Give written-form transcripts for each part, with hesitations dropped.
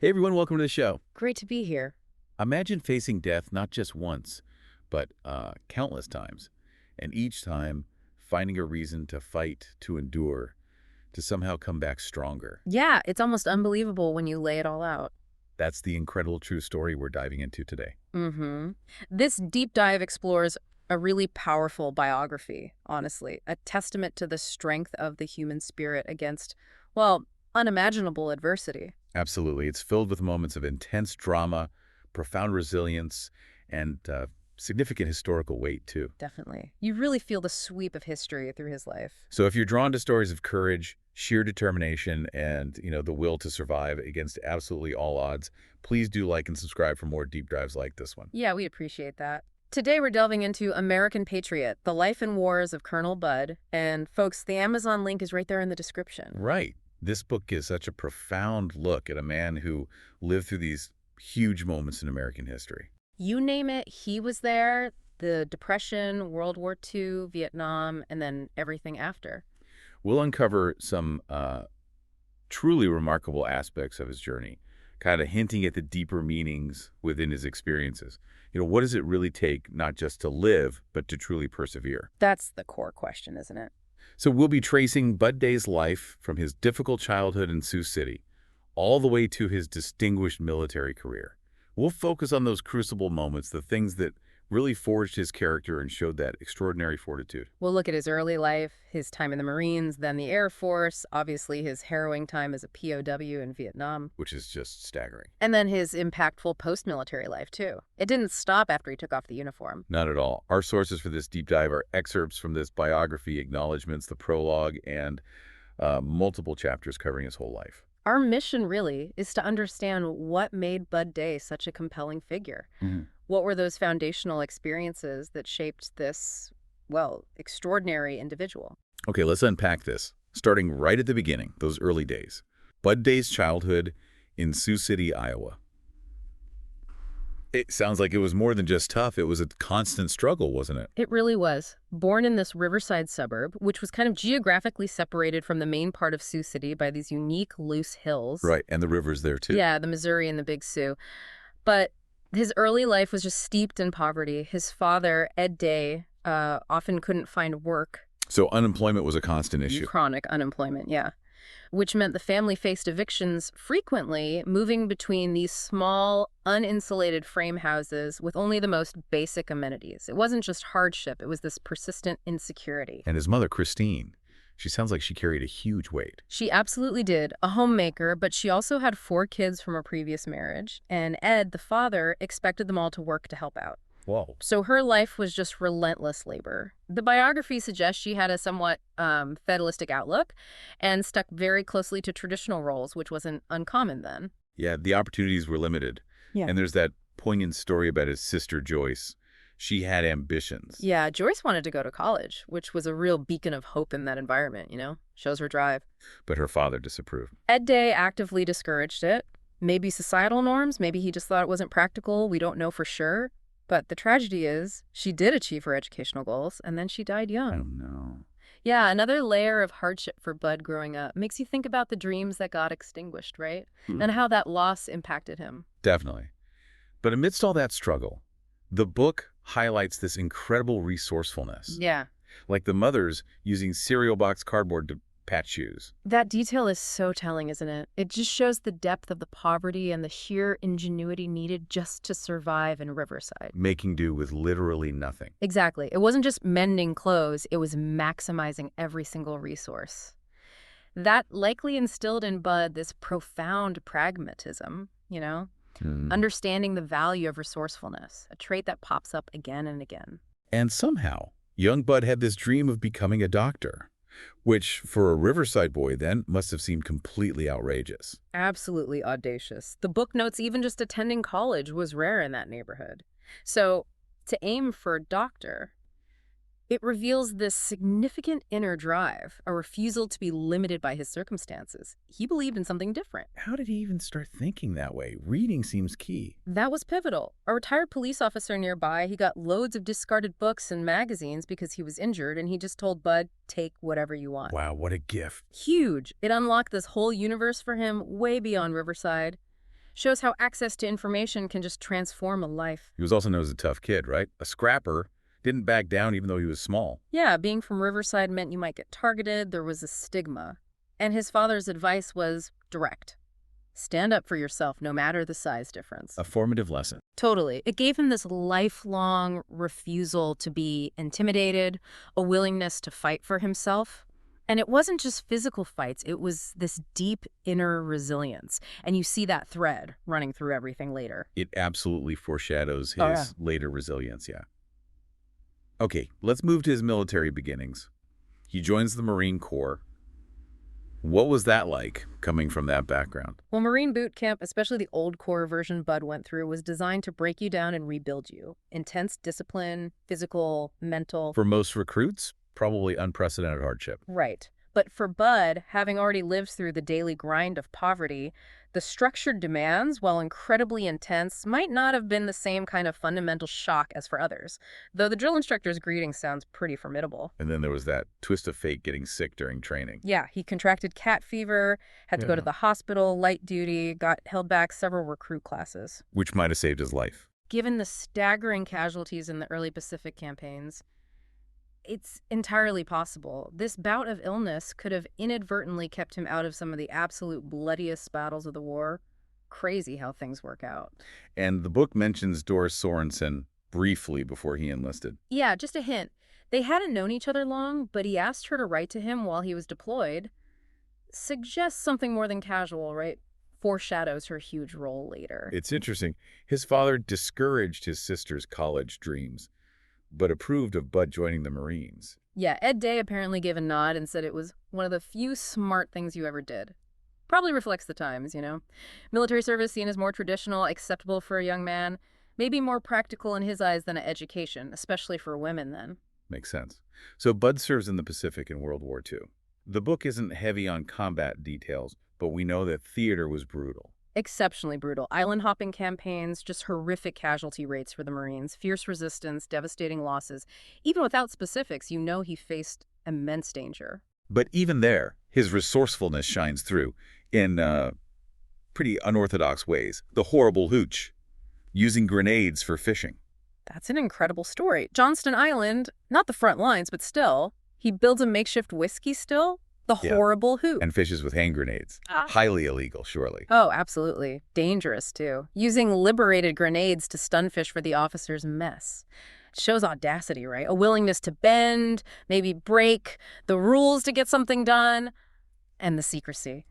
Hey everyone, welcome to the show. Great to be here. Imagine facing death not just once, but countless times. And each time finding a reason to fight, to endure, to somehow come back stronger. Yeah, it's almost unbelievable when you lay it all out. That's the incredible true story we're diving into today. Mm-hmm. This deep dive explores a really powerful biography, honestly, a testament to the strength of the human spirit against, well, unimaginable adversity. Absolutely. It's filled with moments of intense drama, profound resilience, and significant historical weight, too. Definitely. You really feel the sweep of history through his life. So if you're drawn to stories of courage, sheer determination, and, the will to survive against absolutely all odds, please do like and subscribe for more deep dives like this one. Yeah, we appreciate that. Today we're delving into American Patriot, the life and wars of Colonel Bud. And folks, the Amazon link is right there in the description. Right. This book gives such a profound look at a man who lived through these huge moments in American history. You name it, he was there. The Depression, World War II, Vietnam, and then everything after. We'll uncover some truly remarkable aspects of his journey, kind of hinting at the deeper meanings within his experiences. What does it really take not just to live, but to truly persevere? That's the core question, isn't it? So we'll be tracing Bud Day's life from his difficult childhood in Sioux City all the way to his distinguished military career. We'll focus on those crucible moments, the things that really forged his character and showed that extraordinary fortitude. We'll look at his early life, his time in the Marines, then the Air Force, obviously his harrowing time as a POW in Vietnam. Which is just staggering. And then his impactful post-military life, too. It didn't stop after he took off the uniform. Not at all. Our sources for this deep dive are excerpts from this biography, acknowledgments, the prologue, and multiple chapters covering his whole life. Our mission, really, is to understand what made Bud Day such a compelling figure. What were those foundational experiences that shaped this, well, extraordinary individual? Okay, let's unpack this, starting right at the beginning, those early days. Bud Day's childhood in Sioux City, Iowa. It sounds like it was more than just tough. It was a constant struggle, wasn't it? It really was. Born in this riverside suburb, which was kind of geographically separated from the main part of Sioux City by these unique loose hills. Right, and the river's there too. Yeah, the Missouri and the Big Sioux. But his early life was just steeped in poverty. His father, Ed Day, often couldn't find work. So unemployment was a constant issue. Chronic unemployment, yeah. Which meant the family faced evictions frequently, moving between these small, uninsulated frame houses with only the most basic amenities. It wasn't just hardship, it was this persistent insecurity. And his mother, Christine, she sounds like she carried a huge weight. She absolutely did, a homemaker, but she also had 4 kids from a previous marriage, and Ed, the father, expected them all to work to help out. Whoa. So her life was just relentless labor. The biography suggests she had a somewhat fatalistic outlook and stuck very closely to traditional roles, which wasn't uncommon then. Yeah, the opportunities were limited. Yeah. And there's that poignant story about his sister, Joyce. She had ambitions. Yeah, Joyce wanted to go to college, which was a real beacon of hope in that environment, Shows her drive. But her father disapproved. Ed Day actively discouraged it. Maybe societal norms, maybe he just thought it wasn't practical, we don't know for sure. But the tragedy is, she did achieve her educational goals, and then she died young. Oh, no. Yeah, another layer of hardship for Bud growing up makes you think about the dreams that got extinguished, right? And how that loss impacted him. Definitely. But amidst all that struggle, the book highlights this incredible resourcefulness. Yeah. Like the mothers using cereal box cardboard to patch shoes. That detail is so telling, isn't it? It just shows the depth of the poverty and the sheer ingenuity needed just to survive in Riverside. Making do with literally nothing. Exactly. It wasn't just mending clothes, it was maximizing every single resource. That likely instilled in Bud this profound pragmatism, understanding the value of resourcefulness, a trait that pops up again and again. And somehow, young Bud had this dream of becoming a doctor, which for a Riverside boy then must have seemed completely outrageous. Absolutely audacious. The book notes even just attending college was rare in that neighborhood. So to aim for a doctor, it reveals this significant inner drive, a refusal to be limited by his circumstances. He believed in something different. How did he even start thinking that way? Reading seems key. That was pivotal. A retired police officer nearby, he got loads of discarded books and magazines because he was injured, and he just told Bud, take whatever you want. Wow, what a gift. Huge. It unlocked this whole universe for him way beyond Riverside. Shows how access to information can just transform a life. He was also known as a tough kid, right? A scrapper, didn't back down even though he was small. Yeah, being from Riverside meant you might get targeted. There was a stigma. And his father's advice was direct. Stand up for yourself, no matter the size difference. A formative lesson. Totally. It gave him this lifelong refusal to be intimidated, a willingness to fight for himself. And it wasn't just physical fights, it was this deep inner resilience. And you see that thread running through everything later. It absolutely foreshadows his Oh, yeah. later resilience, yeah. Okay, let's move to his military beginnings. He joins the Marine Corps. What was that like, coming from that background? Well, Marine boot camp, especially the old Corps version Bud went through, was designed to break you down and rebuild you. Intense discipline, physical, mental. For most recruits, probably unprecedented hardship. Right. But for Bud, having already lived through the daily grind of poverty, the structured demands, while incredibly intense, might not have been the same kind of fundamental shock as for others, though the drill instructor's greeting sounds pretty formidable. And then there was that twist of fate getting sick during training. Yeah, he contracted cat fever, had to go to the hospital, light duty, got held back several recruit classes. Which might have saved his life. Given the staggering casualties in the early Pacific campaigns, it's entirely possible. This bout of illness could have inadvertently kept him out of some of the absolute bloodiest battles of the war. Crazy how things work out. And the book mentions Doris Sorensen briefly before he enlisted. Yeah, just a hint. They hadn't known each other long, but he asked her to write to him while he was deployed. Suggests something more than casual, right? Foreshadows her huge role later. It's interesting. His father discouraged his sister's college dreams, but approved of Bud joining the Marines. Yeah, Ed Day apparently gave a nod and said it was one of the few smart things you ever did. Probably reflects the times, you know? Military service seen as more traditional, acceptable for a young man, maybe more practical in his eyes than an education, especially for women then. Makes sense. So Bud serves in the Pacific in World War II. The book isn't heavy on combat details, but we know that theater was brutal. Exceptionally brutal. Island hopping campaigns, just horrific casualty rates for the Marines, fierce resistance, devastating losses. Even without specifics, you know he faced immense danger. But even there, his resourcefulness shines through in pretty unorthodox ways. The horrible hooch, using grenades for fishing. That's an incredible story. Johnston Island, not the front lines, but still, he builds a makeshift whiskey still. The Yeah. horrible hoot. And fishes with hand grenades. Highly illegal, surely. Oh, absolutely. Dangerous, too. Using liberated grenades to stun fish for the officers' mess. Shows audacity, right? A willingness to bend, maybe break the rules to get something done, and the secrecy.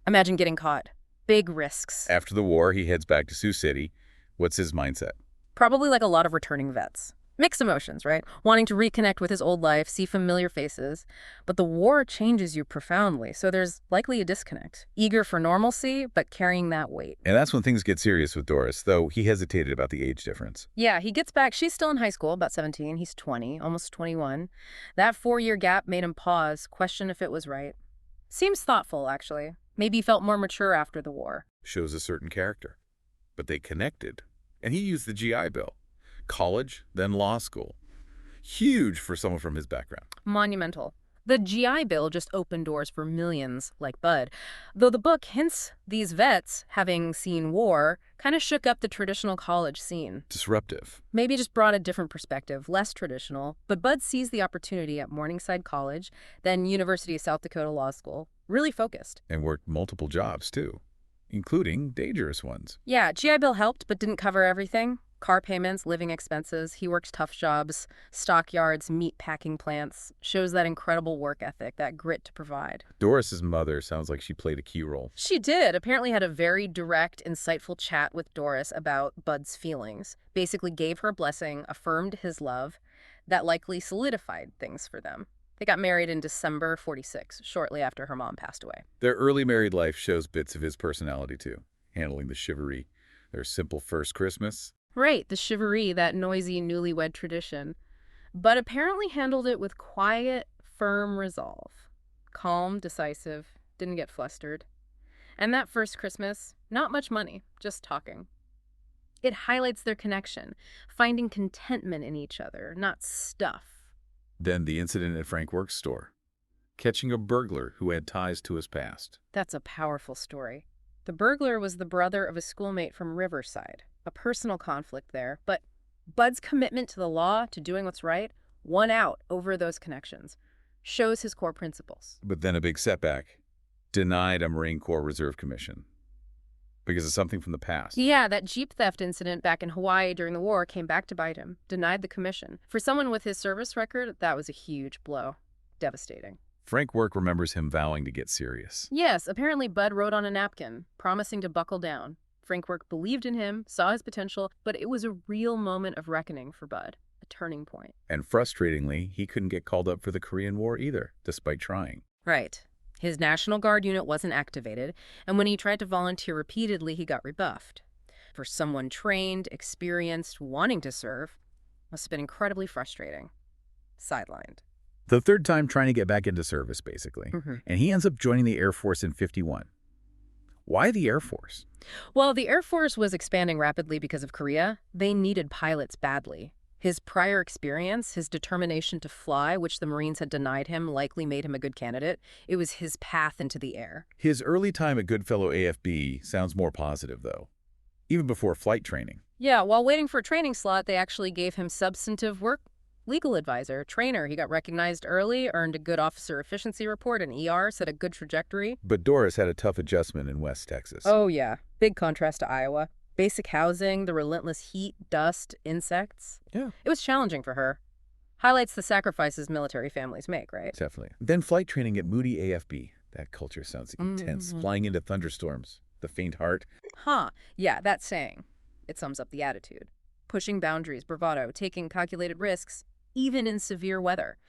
Imagine getting caught. Big risks. After the war, he heads back to Sioux City. What's his mindset? Probably like a lot of returning vets. Mixed emotions, right? Wanting to reconnect with his old life, see familiar faces. But the war changes you profoundly, so there's likely a disconnect. Eager for normalcy, but carrying that weight. And that's when things get serious with Doris, though he hesitated about the age difference. Yeah, he gets back. She's still in high school, about 17. He's 20, almost 21. That 4-year gap made him pause, question if it was right. Seems thoughtful, actually. Maybe he felt more mature after the war. Shows a certain character. But they connected. And he used the GI Bill. College, then law school. Huge for someone from his background. Monumental. The GI Bill just opened doors for millions like Bud. Though the book hints these vets, having seen war, kind of shook up the traditional college scene. Disruptive. Maybe just brought a different perspective, less traditional. But Bud seized the opportunity at Morningside College, then University of South Dakota Law School. Really focused. And worked multiple jobs, too, including dangerous ones. Yeah, GI Bill helped, but didn't cover everything. Car payments, living expenses. He works tough jobs, stockyards, meat packing plants. Shows that incredible work ethic, that grit to provide. Doris's mother sounds like she played a key role. She did. Apparently had a very direct, insightful chat with Doris about Bud's feelings. Basically gave her a blessing, affirmed his love. That likely solidified things for them. They got married in December 46, shortly after her mom passed away. Their early married life shows bits of his personality, too. Handling the chivalry, their simple first Christmas. Right, the chivalry, that noisy newlywed tradition. But apparently handled it with quiet, firm resolve. Calm, decisive, didn't get flustered. And that first Christmas, not much money, just talking. It highlights their connection, finding contentment in each other, not stuff. Then the incident at Frank Work's store. Catching a burglar who had ties to his past. That's a powerful story. The burglar was the brother of a schoolmate from Riverside, a personal conflict there, but Bud's commitment to the law, to doing what's right, won out over those connections. Shows his core principles. But then a big setback. Denied a Marine Corps Reserve Commission. Because of something from the past. Yeah, that Jeep theft incident back in Hawaii during the war came back to bite him. Denied the commission. For someone with his service record, that was a huge blow. Devastating. Frank Work remembers him vowing to get serious. Yes, apparently Bud wrote on a napkin, promising to buckle down. Frank Work believed in him, saw his potential, but it was a real moment of reckoning for Bud. A turning point. And frustratingly, he couldn't get called up for the Korean War either, despite trying. Right. His National Guard unit wasn't activated, and when he tried to volunteer repeatedly, he got rebuffed. For someone trained, experienced, wanting to serve, must have been incredibly frustrating. Sidelined. The third time trying to get back into service, basically. And he ends up joining the Air Force in '51. Why the Air Force? Well, the Air Force was expanding rapidly because of Korea. They needed pilots badly. His prior experience, his determination to fly, which the Marines had denied him, likely made him a good candidate. It was his path into the air. His early time at Goodfellow AFB sounds more positive, though, even before flight training. Yeah, while waiting for a training slot, they actually gave him substantive work. Legal advisor, trainer. He got recognized early, earned a good officer efficiency report, and ER set a good trajectory. But Doris had a tough adjustment in West Texas. Oh, yeah. Big contrast to Iowa. Basic housing, the relentless heat, dust, insects. Yeah. It was challenging for her. Highlights the sacrifices military families make, right? Definitely. Then flight training at Moody AFB. That culture sounds intense. Flying into thunderstorms. The faint heart. Yeah, that's saying. It sums up the attitude. Pushing boundaries, bravado, taking calculated risks, even in severe weather.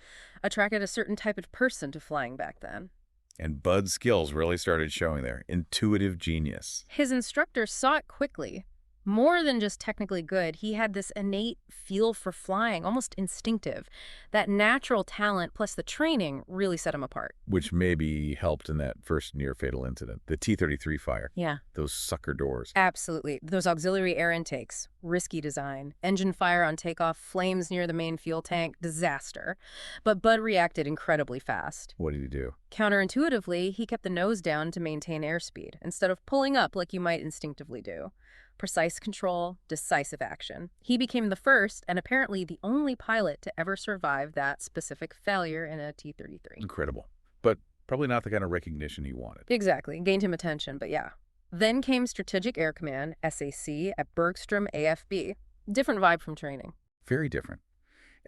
Attracted a certain type of person to flying back then. And Bud's skills really started showing there. Intuitive genius. His instructor saw it quickly. More than just technically good, he had this innate feel for flying, almost instinctive. That natural talent plus the training really set him apart. Which maybe helped in that first near-fatal incident. The T-33 fire. Yeah. Those sucker doors. Absolutely. Those auxiliary air intakes. Risky design. Engine fire on takeoff. Flames near the main fuel tank. Disaster. But Bud reacted incredibly fast. What did he do? Counterintuitively, he kept the nose down to maintain airspeed, instead of pulling up like you might instinctively do. Precise control, decisive action. He became the first, and apparently the only pilot to ever survive that specific failure in a T-33. Incredible. But probably not the kind of recognition he wanted. Exactly. Gained him attention, but yeah. Then came Strategic Air Command, SAC, at Bergstrom AFB. Different vibe from training. Very different.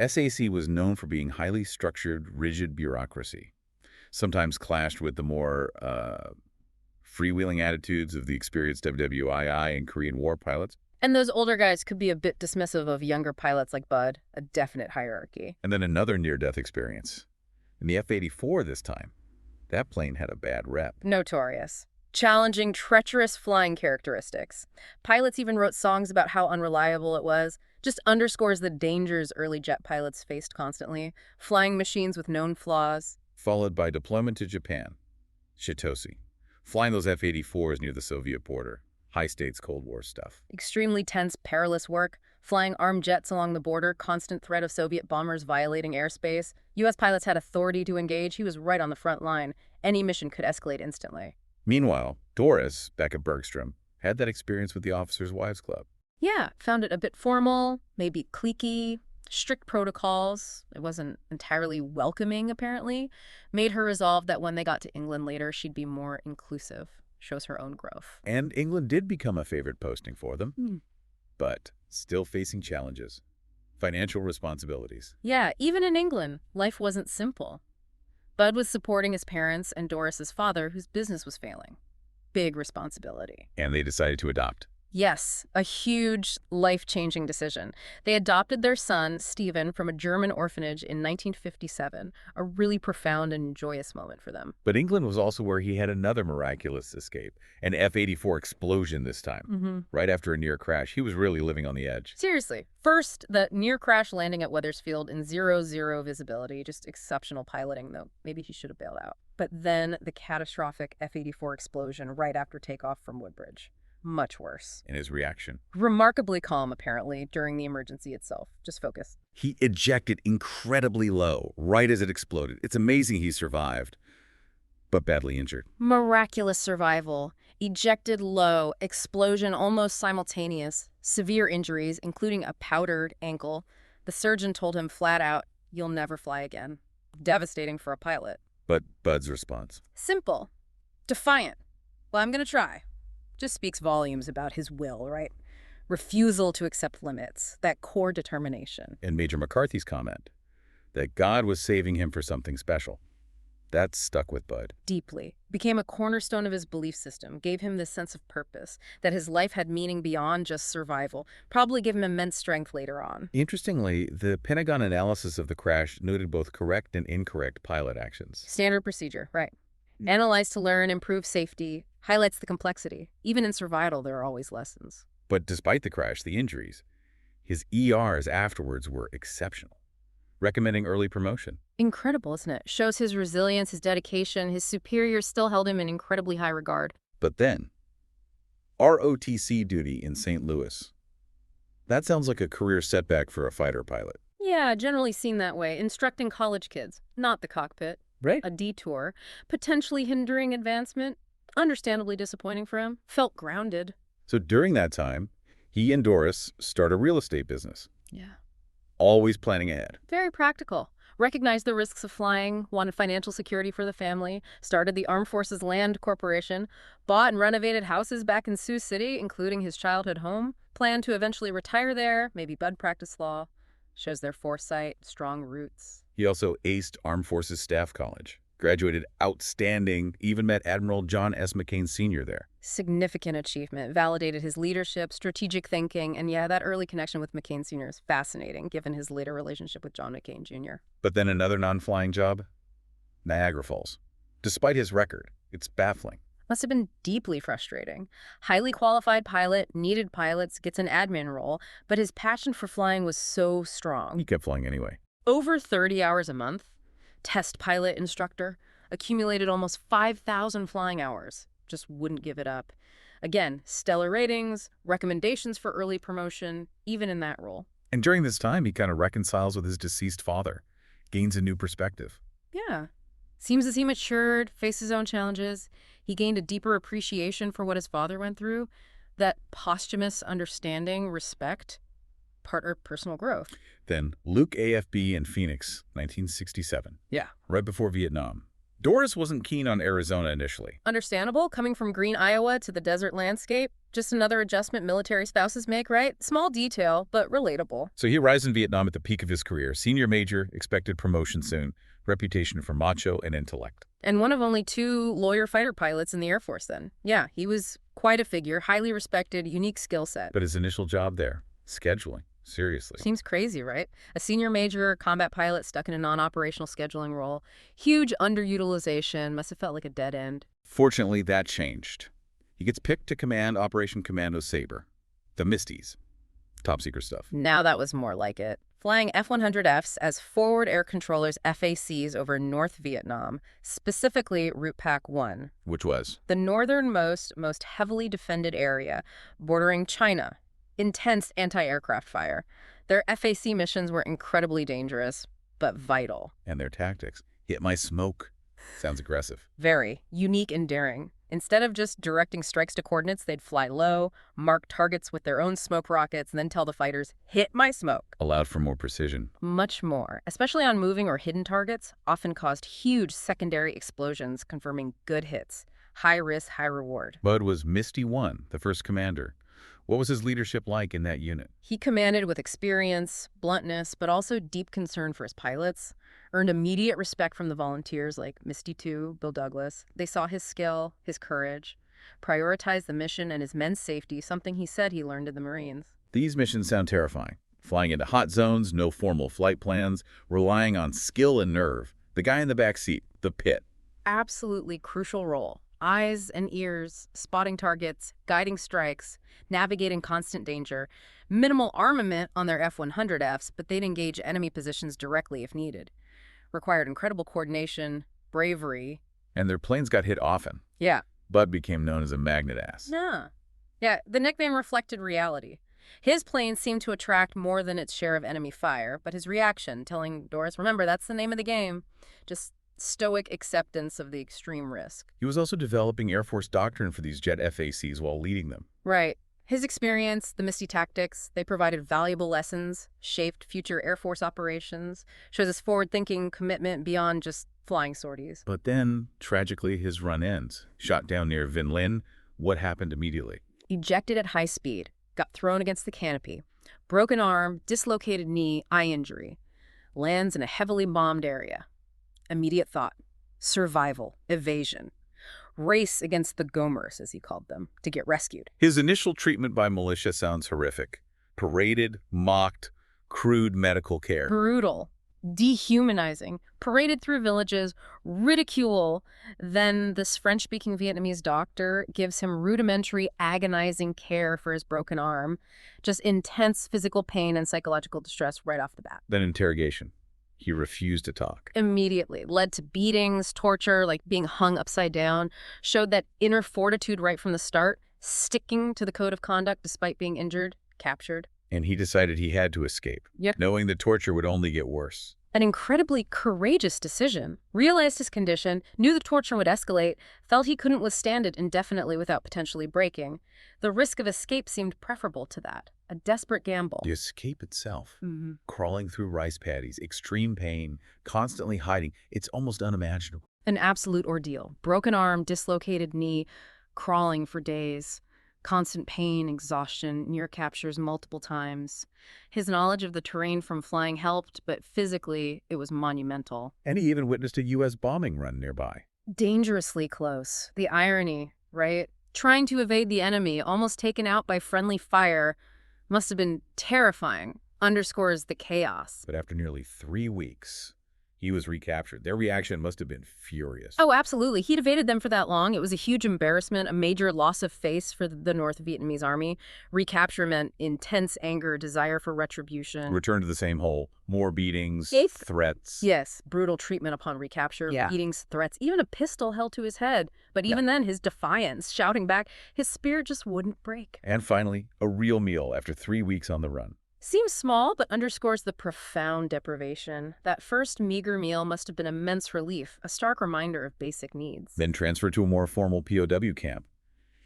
SAC was known for being highly structured, rigid bureaucracy. Sometimes clashed with the more freewheeling attitudes of the experienced WWII and Korean War pilots. And those older guys could be a bit dismissive of younger pilots like Bud, a definite hierarchy. And then another near-death experience. In the F-84 this time. That plane had a bad rep. Notorious. Challenging, treacherous flying characteristics. Pilots even wrote songs about how unreliable it was. Just underscores the dangers early jet pilots faced constantly. Flying machines with known flaws. Followed by deployment to Japan. Shitoshi. Flying those F-84s near the Soviet border. High-stakes Cold War stuff. Extremely tense, perilous work. Flying armed jets along the border. Constant threat of Soviet bombers violating airspace. U.S. pilots had authority to engage. He was right on the front line. Any mission could escalate instantly. Meanwhile, Doris, back at Bergstrom, had that experience with the Officers' Wives Club. Yeah, found it a bit formal, maybe cliquey. Strict protocols. It wasn't entirely welcoming, apparently. Made her resolve that when they got to England later, she'd be more inclusive. Shows her own growth. And England did become a favorite posting for them. But still facing challenges. Financial responsibilities. Yeah, even in England, life wasn't simple. Bud was supporting his parents and Doris's father, whose business was failing. Big responsibility. And they decided to adopt. Yes, a huge, life-changing decision. They adopted their son, Stephen, from a German orphanage in 1957, a really profound and joyous moment for them. But England was also where he had another miraculous escape, an F-84 explosion this time. Right after a near crash, he was really living on the edge. Seriously. First, the near-crash landing at Wethersfield in 0-0 visibility, just exceptional piloting, though maybe he should have bailed out. But then the catastrophic F-84 explosion right after takeoff from Woodbridge. Much worse. And his reaction? Remarkably calm, apparently, during the emergency itself. Just focus. He ejected incredibly low, right as it exploded. It's amazing he survived, but badly injured. Miraculous survival. Ejected low, explosion almost simultaneous, severe injuries, including a powdered ankle. The surgeon told him flat out, "You'll never fly again." Devastating for a pilot. But Bud's response? Simple. Defiant. "Well, I'm going to try." Just speaks volumes about his will, right? Refusal to accept limits, that core determination. And Major McCarthy's comment that God was saving him for something special. That stuck with Bud. Deeply. Became a cornerstone of his belief system, gave him this sense of purpose, that his life had meaning beyond just survival, probably gave him immense strength later on. Interestingly, the Pentagon analysis of the crash noted both correct and incorrect pilot actions. Standard procedure, right. Analyze to learn, improve safety, highlights the complexity. Even in survival, there are always lessons. But despite the crash, the injuries, his ERs afterwards were exceptional, recommending early promotion. Incredible, isn't it? Shows his resilience, his dedication. His superiors still held him in incredibly high regard. But then, ROTC duty in St. Louis. That sounds like a career setback for a fighter pilot. Yeah, generally seen that way. Instructing college kids, not the cockpit. Right. A detour, potentially hindering advancement. Understandably disappointing for him. Felt grounded. So during that time, he and Doris start a real estate business. Yeah. Always planning ahead. Very practical. Recognized the risks of flying, wanted financial security for the family, started the Armed Forces Land Corporation, bought and renovated houses back in Sioux City, including his childhood home, planned to eventually retire there, maybe Bud practice law. Shows their foresight, strong roots. He also aced Armed Forces Staff College, graduated outstanding, even met Admiral John S. McCain Sr. there. Significant achievement, validated his leadership, strategic thinking, and yeah, that early connection with McCain Sr. is fascinating, given his later relationship with John McCain Jr. But then another non-flying job? Niagara Falls. Despite his record, it's baffling. Must have been deeply frustrating. Highly qualified pilot, needed pilots, gets an admin role, but his passion for flying was so strong. He kept flying anyway. Over 30 hours a month, test pilot instructor, accumulated almost 5,000 flying hours. Just wouldn't give it up. Again, stellar ratings, recommendations for early promotion, even in that role. And during this time, he kind of reconciles with his deceased father, gains a new perspective. Yeah. Seems as he matured, faced his own challenges. He gained a deeper appreciation for what his father went through. That posthumous understanding, respect, part of personal growth. Then Luke AFB in Phoenix, 1967. Yeah. Right before Vietnam. Doris wasn't keen on Arizona initially. Understandable, coming from green Iowa to the desert landscape. Just another adjustment military spouses make, right? Small detail, but relatable. So he arrives in Vietnam at the peak of his career. Senior major, expected promotion soon. Reputation for macho and intellect. And one of only 2 lawyer fighter pilots in the Air Force then. Yeah, he was quite a figure, highly respected, unique skill set. But his initial job there, scheduling. Seriously. Seems crazy, right? A senior major combat pilot stuck in a non-operational scheduling role. Huge underutilization, must have felt like a dead end. Fortunately, that changed. He gets picked to command Operation Commando Sabre, the Misties. Top secret stuff. Now that was more like it. Flying F-100Fs as forward air controllers FACs over North Vietnam, specifically Route Pac 1. Which was? The northernmost, most heavily defended area, bordering China. Intense anti-aircraft fire. Their FAC missions were incredibly dangerous, but vital. And their tactics. Hit my smoke. Sounds aggressive. Very unique and daring. Instead of just directing strikes to coordinates, they'd fly low, mark targets with their own smoke rockets, and then tell the fighters, "Hit my smoke." Allowed for more precision. Much more, especially on moving or hidden targets, often caused huge secondary explosions, confirming good hits. High risk, high reward. Bud was Misty 1, the first commander. What was his leadership like in that unit? He commanded with experience, bluntness, but also deep concern for his pilots. Earned immediate respect from the volunteers like Misty 2, Bill Douglas. They saw his skill, his courage, prioritized the mission and his men's safety, something he said he learned in the Marines. These missions sound terrifying. Flying into hot zones, no formal flight plans, relying on skill and nerve. The guy in the back seat, the pit. Absolutely crucial role. Eyes and ears, spotting targets, guiding strikes, navigating constant danger. Minimal armament on their F-100Fs, but they'd engage enemy positions directly if needed. Required incredible coordination, bravery. And their planes got hit often. Yeah. Bud became known as a magnet ass. Nah. Yeah, the nickname reflected reality. His plane seemed to attract more than its share of enemy fire, but his reaction, telling Doris, remember, that's the name of the game, just stoic acceptance of the extreme risk. He was also developing Air Force doctrine for these jet FACs while leading them. Right. His experience, the Misty tactics, they provided valuable lessons, shaped future Air Force operations, shows his forward-thinking commitment beyond just flying sorties. But then, tragically, his run ends. Shot down near Vinh Linh. What happened immediately? Ejected at high speed, got thrown against the canopy. Broken arm, dislocated knee, eye injury. Lands in a heavily bombed area. Immediate thought. Survival. Evasion. Race against the Gomers, as he called them, to get rescued. His initial treatment by militia sounds horrific. Paraded, mocked, crude medical care. Brutal. Dehumanizing. Paraded through villages. Ridicule. Then this French-speaking Vietnamese doctor gives him rudimentary, agonizing care for his broken arm. Just intense physical pain and psychological distress right off the bat. Then interrogation. He refused to talk. Immediately. Led to beatings, torture, like being hung upside down. Showed that inner fortitude right from the start. Sticking to the code of conduct despite being injured, captured. And he decided he had to escape, knowing the torture would only get worse. An incredibly courageous decision. Realized his condition, knew the torture would escalate, felt he couldn't withstand it indefinitely without potentially breaking. The risk of escape seemed preferable to that. A desperate gamble. The escape itself, crawling through rice paddies, extreme pain, constantly hiding, it's almost unimaginable. An absolute ordeal. Broken arm, dislocated knee, crawling for days. Constant pain, exhaustion, near captures multiple times. His knowledge of the terrain from flying helped, but physically, it was monumental. And he even witnessed a U.S. bombing run nearby. Dangerously close. The irony, right? Trying to evade the enemy, almost taken out by friendly fire, must have been terrifying. Underscores the chaos. But after nearly 3 weeks, he was recaptured. Their reaction must have been furious. Oh, absolutely. He'd evaded them for that long. It was a huge embarrassment, a major loss of face for the North Vietnamese army. Recapture meant intense anger, desire for retribution. Return to the same hole. More beatings, threats. Yes, brutal treatment upon recapture, beatings, threats, even a pistol held to his head. But even then, his defiance, shouting back, his spirit just wouldn't break. And finally, a real meal after 3 weeks on the run. Seems small, but underscores the profound deprivation. That first meager meal must have been immense relief, a stark reminder of basic needs. Then transferred to a more formal POW camp.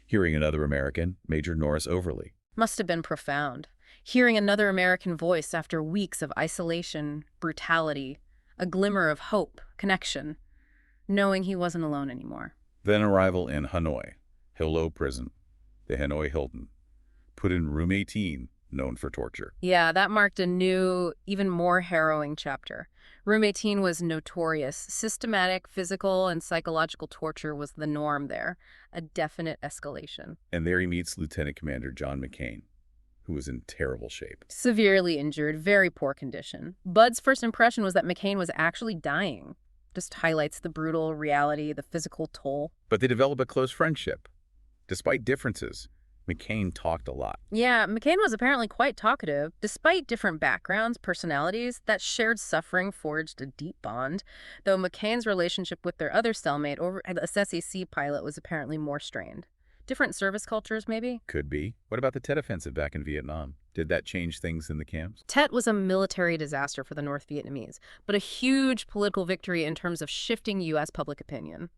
Hearing another American, Major Norris Overley. Must have been profound. Hearing another American voice after weeks of isolation, brutality, a glimmer of hope, connection, knowing he wasn't alone anymore. Then arrival in Hanoi, Lo prison, the Hanoi Hilton. Put in room 18. Known for torture. Yeah, that marked a new, even more harrowing chapter. Room 18 was notorious. Systematic physical and psychological torture was the norm there. A definite escalation. And there he meets Lieutenant Commander John McCain, who was in terrible shape. Severely injured, very poor condition. Bud's first impression was that McCain was actually dying. Just highlights the brutal reality, the physical toll. But they develop a close friendship. Despite differences, McCain talked a lot. Yeah, McCain was apparently quite talkative. Despite different backgrounds, personalities, that shared suffering forged a deep bond, though McCain's relationship with their other cellmate, a SAC pilot, was apparently more strained. Different service cultures, maybe? Could be. What about the Tet Offensive back in Vietnam? Did that change things in the camps? Tet was a military disaster for the North Vietnamese, but a huge political victory in terms of shifting U.S. public opinion.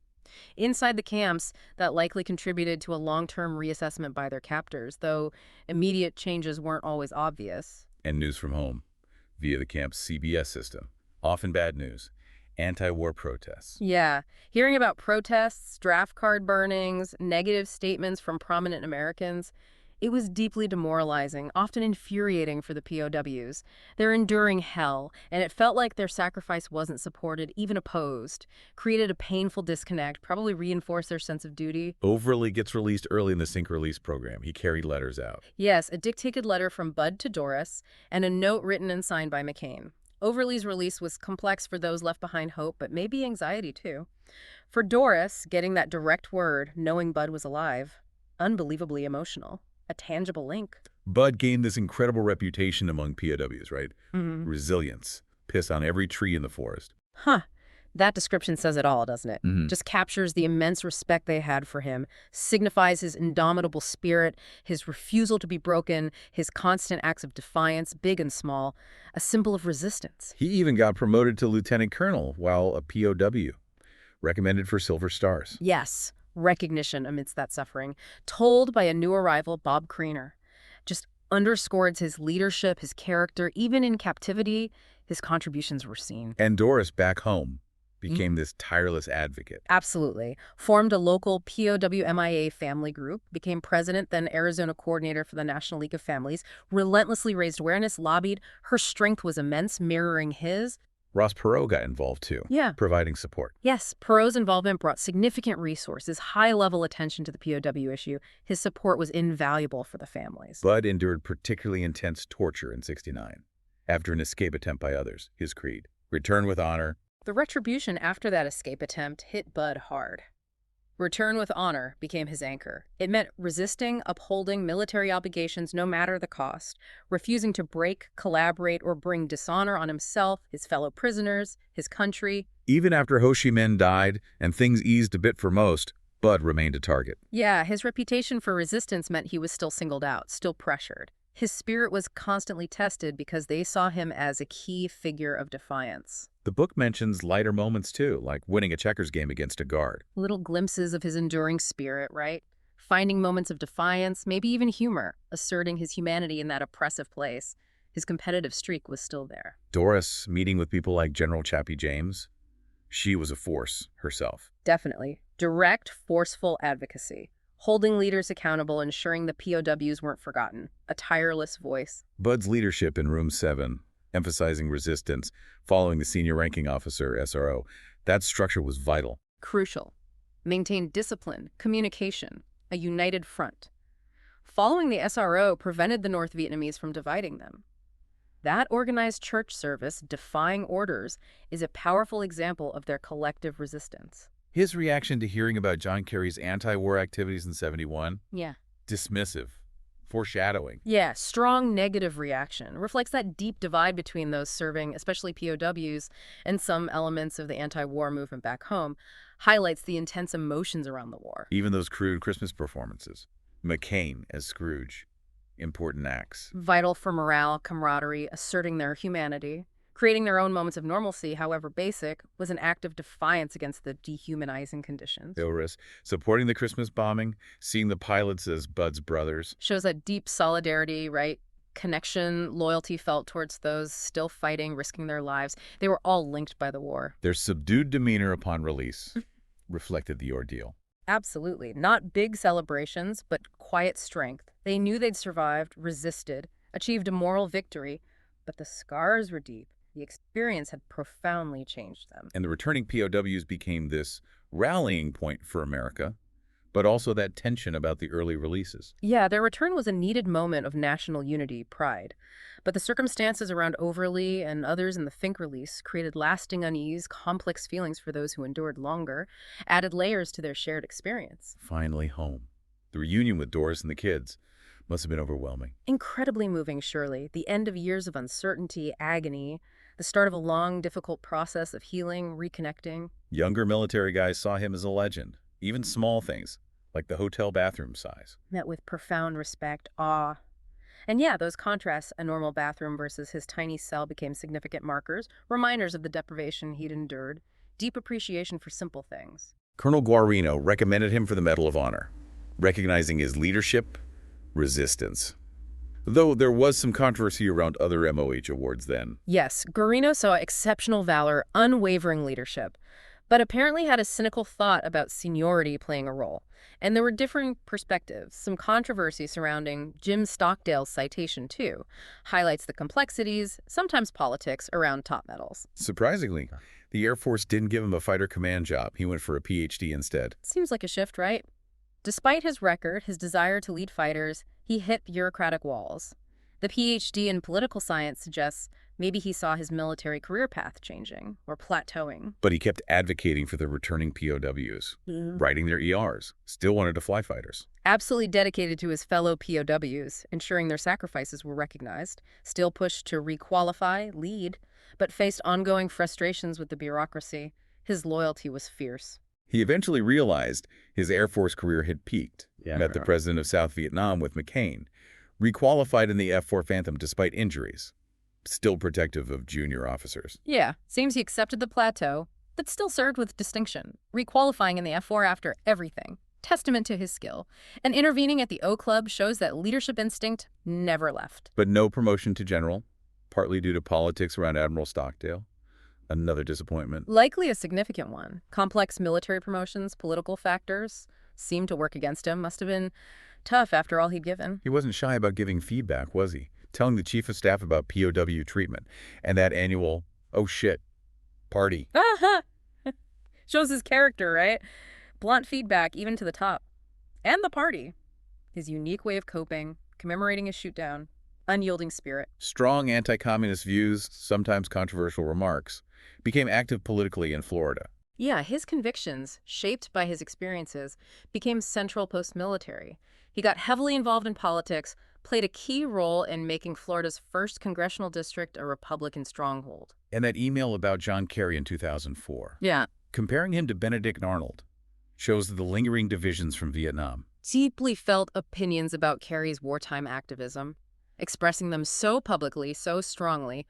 Inside the camps, that likely contributed to a long-term reassessment by their captors, though immediate changes weren't always obvious. And news from home, via the camp's CBS system. Often bad news. Anti-war protests. Yeah. Hearing about protests, draft card burnings, negative statements from prominent Americans, it was deeply demoralizing, often infuriating for the POWs. They're enduring hell, and it felt like their sacrifice wasn't supported, even opposed. Created a painful disconnect, probably reinforced their sense of duty. Overley gets released early in the sync release program. He carried letters out. Yes, a dictated letter from Bud to Doris, and a note written and signed by McCain. Overley's release was complex for those left behind hope, but maybe anxiety too. For Doris, getting that direct word, knowing Bud was alive, unbelievably emotional. A tangible link. Bud gained this incredible reputation among POWs, right? Resilience. Piss on every tree in the forest. Huh. That description says it all, doesn't it? Just captures the immense respect they had for him, signifies his indomitable spirit, his refusal to be broken, his constant acts of defiance, big and small, a symbol of resistance. He even got promoted to lieutenant colonel while a POW. recommended for Silver Stars. Yes, recognition amidst that suffering, told by a new arrival, Bob Creener. Just underscored his leadership, his character. Even in captivity, his contributions were seen. And Doris, back home, became this tireless advocate. Absolutely. Formed a local POW family group, became president, then Arizona coordinator for the National League of Families, relentlessly raised awareness, lobbied. Her strength was immense, mirroring his. Ross Perot got involved too, Yeah. providing support. Yes, Perot's involvement brought significant resources, high-level attention to the POW issue. His support was invaluable for the families. Bud endured particularly intense torture in '69 after an escape attempt by others, his creed. Return with honor. The retribution after that escape attempt hit Bud hard. Return with honor became his anchor. It meant resisting, upholding military obligations no matter the cost, refusing to break, collaborate, or bring dishonor on himself, his fellow prisoners, his country. Even after Ho Chi Minh died and things eased a bit for most, Bud remained a target. Yeah, his reputation for resistance meant he was still singled out, still pressured. His spirit was constantly tested because they saw him as a key figure of defiance. The book mentions lighter moments too, like winning a checkers game against a guard. Little glimpses of his enduring spirit, right? Finding moments of defiance, maybe even humor, asserting his humanity in that oppressive place. His competitive streak was still there. Doris, meeting with people like General Chappie James, she was a force herself. Definitely. Direct, forceful advocacy. Holding leaders accountable, ensuring the POWs weren't forgotten. A tireless voice. Bud's leadership in Room 7, emphasizing resistance, following the senior ranking officer, SRO, that structure was vital. Crucial. Maintained discipline, communication, a united front. Following the SRO prevented the North Vietnamese from dividing them. That organized church service, defying orders, is a powerful example of their collective resistance. His reaction to hearing about John Kerry's anti-war activities in '71? Yeah. Dismissive. Foreshadowing. Yeah, strong negative reaction. Reflects that deep divide between those serving, especially POWs, and some elements of the anti-war movement back home. Highlights the intense emotions around the war. Even those crude Christmas performances. McCain as Scrooge. Important acts. Vital for morale, camaraderie, asserting their humanity. Creating their own moments of normalcy, however basic, was an act of defiance against the dehumanizing conditions. Ilris, supporting the Christmas bombing, seeing the pilots as Bud's brothers. Shows that deep solidarity, right? Connection, loyalty felt towards those still fighting, risking their lives. They were all linked by the war. Their subdued demeanor upon release reflected the ordeal. Absolutely. Not big celebrations, but quiet strength. They knew they'd survived, resisted, achieved a moral victory, but the scars were deep. The experience had profoundly changed them. And the returning POWs became this rallying point for America, but also that tension about the early releases. Yeah, their return was a needed moment of national unity, pride. But the circumstances around Overly and others in the Fink release created lasting unease, complex feelings for those who endured longer, added layers to their shared experience. Finally home. The reunion with Doris and the kids must have been overwhelming. Incredibly moving, surely. The end of years of uncertainty, agony, the start of a long, difficult process of healing, reconnecting. Younger military guys saw him as a legend. Even small things, like the hotel bathroom size. Met with profound respect, awe. And yeah, those contrasts, a normal bathroom versus his tiny cell, became significant markers, reminders of the deprivation he'd endured, deep appreciation for simple things. Colonel Guarino recommended him for the Medal of Honor, recognizing his leadership, resistance. Though there was some controversy around other MOH awards then. Yes, Guarino saw exceptional valor, unwavering leadership, but apparently had a cynical thought about seniority playing a role. And there were differing perspectives. Some controversy surrounding Jim Stockdale's citation, too, highlights the complexities, sometimes politics, around top medals. Surprisingly, the Air Force didn't give him a fighter command job. He went for a PhD instead. Seems like a shift, right? Despite his record, his desire to lead fighters, he hit bureaucratic walls. The PhD in political science suggests maybe he saw his military career path changing or plateauing. But he kept advocating for the returning POWs, writing their ERs, still wanted to fly fighters. Absolutely dedicated to his fellow POWs, ensuring their sacrifices were recognized, still pushed to requalify, lead, but faced ongoing frustrations with the bureaucracy. His loyalty was fierce. He eventually realized his Air Force career had peaked, met the president of South Vietnam with McCain, requalified in the F-4 Phantom despite injuries, still protective of junior officers. Yeah, seems he accepted the plateau, that still served with distinction, requalifying in the F4 after everything. Testament to his skill. And intervening at the O Club shows that leadership instinct never left. But no promotion to general, partly due to politics around Admiral Stockdale. Another disappointment. Likely a significant one. Complex military promotions, political factors seemed to work against him. Must have been tough after all he'd given. He wasn't shy about giving feedback, was he? Telling the chief of staff about POW treatment and that annual, oh shit, party. Shows his character, right? Blunt feedback, even to the top. And the party. His unique way of coping, commemorating his shootdown, unyielding spirit. Strong anti-communist views, sometimes controversial remarks, became active politically in Florida. Yeah, his convictions, shaped by his experiences, became central post-military. He got heavily involved in politics, played a key role in making Florida's first congressional district a Republican stronghold. And that email about John Kerry in 2004. Yeah. Comparing him to Benedict Arnold shows the lingering divisions from Vietnam. Deeply felt opinions about Kerry's wartime activism, expressing them so publicly, so strongly,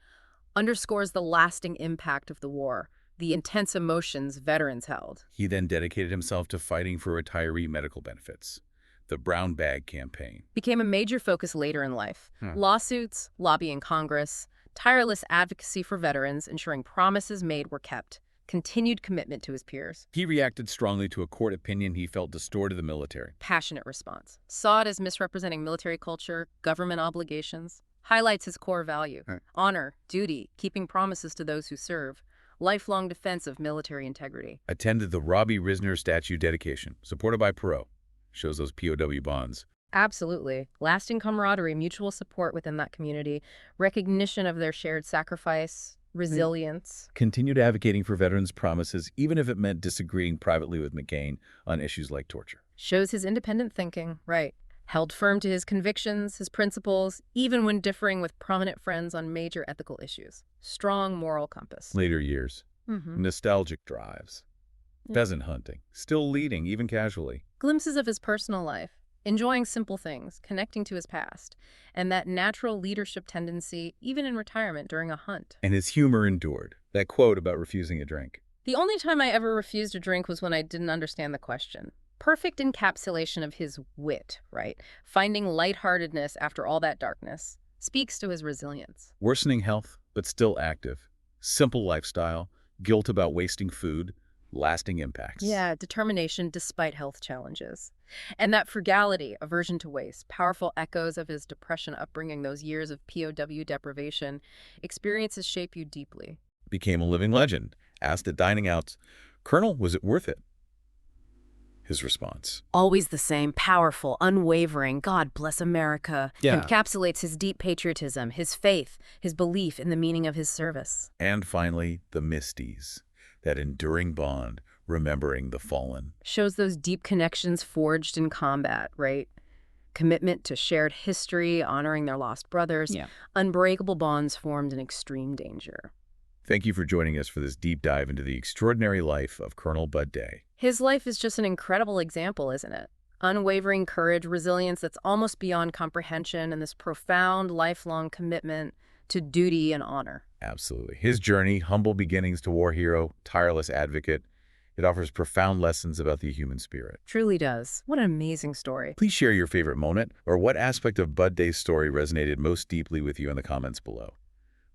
underscores the lasting impact of the war, the intense emotions veterans held. He then dedicated himself to fighting for retiree medical benefits. The Brown Bag Campaign Became a major focus later in life. Lawsuits, lobbying Congress, tireless advocacy for veterans, ensuring promises made were kept, continued commitment to his peers. He reacted strongly to a court opinion he felt distorted the military. Passionate response. Saw it as misrepresenting military culture, government obligations. Highlights his core value. Honor, duty, keeping promises to those who serve. Lifelong defense of military integrity. Attended the Robbie Risner statue dedication, supported by Perot. Shows those POW bonds. Absolutely. Lasting camaraderie, mutual support within that community, recognition of their shared sacrifice, resilience. Continued advocating for veterans' promises, even if it meant disagreeing privately with McCain on issues like torture. Shows his independent thinking, right. Held firm to his convictions, his principles, even when differing with prominent friends on major ethical issues. Strong moral compass. Later years. Nostalgic drives. Pheasant hunting. Still leading, even casually. Glimpses of his personal life. Enjoying simple things, connecting to his past, and that natural leadership tendency even in retirement during a hunt. And his humor endured. That quote about refusing a drink. The only time I ever refused a drink was when I didn't understand the question. Perfect encapsulation of his wit, right? Finding lightheartedness after all that darkness speaks to his resilience. Worsening health, but still active. Simple lifestyle. Guilt about wasting food. Lasting impacts. Yeah, determination despite health challenges. And that frugality, aversion to waste, powerful echoes of his depression upbringing, those years of POW deprivation, experiences shape you deeply. Became a living legend. Asked at dining outs, "Colonel, was it worth it?" His response. Always the same, powerful, unwavering, God bless America. Yeah. Encapsulates his deep patriotism, his faith, his belief in the meaning of his service. And finally, the Misties. That enduring bond, remembering the fallen. Shows those deep connections forged in combat, right? Commitment to shared history, honoring their lost brothers. Yeah. Unbreakable bonds formed in extreme danger. Thank you for joining us for this deep dive into the extraordinary life of Colonel Bud Day. His life is just an incredible example, isn't it? Unwavering courage, resilience that's almost beyond comprehension, and this profound, lifelong commitment to duty and honor. Absolutely. His journey, humble beginnings to war hero, tireless advocate, it offers profound lessons about the human spirit. Truly does. What an amazing story. Please share your favorite moment or what aspect of Bud Day's story resonated most deeply with you in the comments below.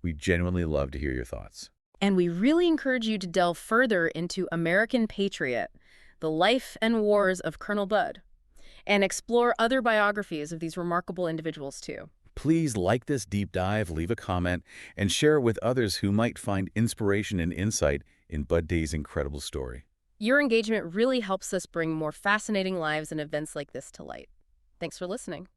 We genuinely love to hear your thoughts. And we really encourage you to delve further into American Patriot, the life and wars of Colonel Bud, and explore other biographies of these remarkable individuals too. Please like this deep dive, leave a comment, and share it with others who might find inspiration and insight in Bud Day's incredible story. Your engagement really helps us bring more fascinating lives and events like this to light. Thanks for listening.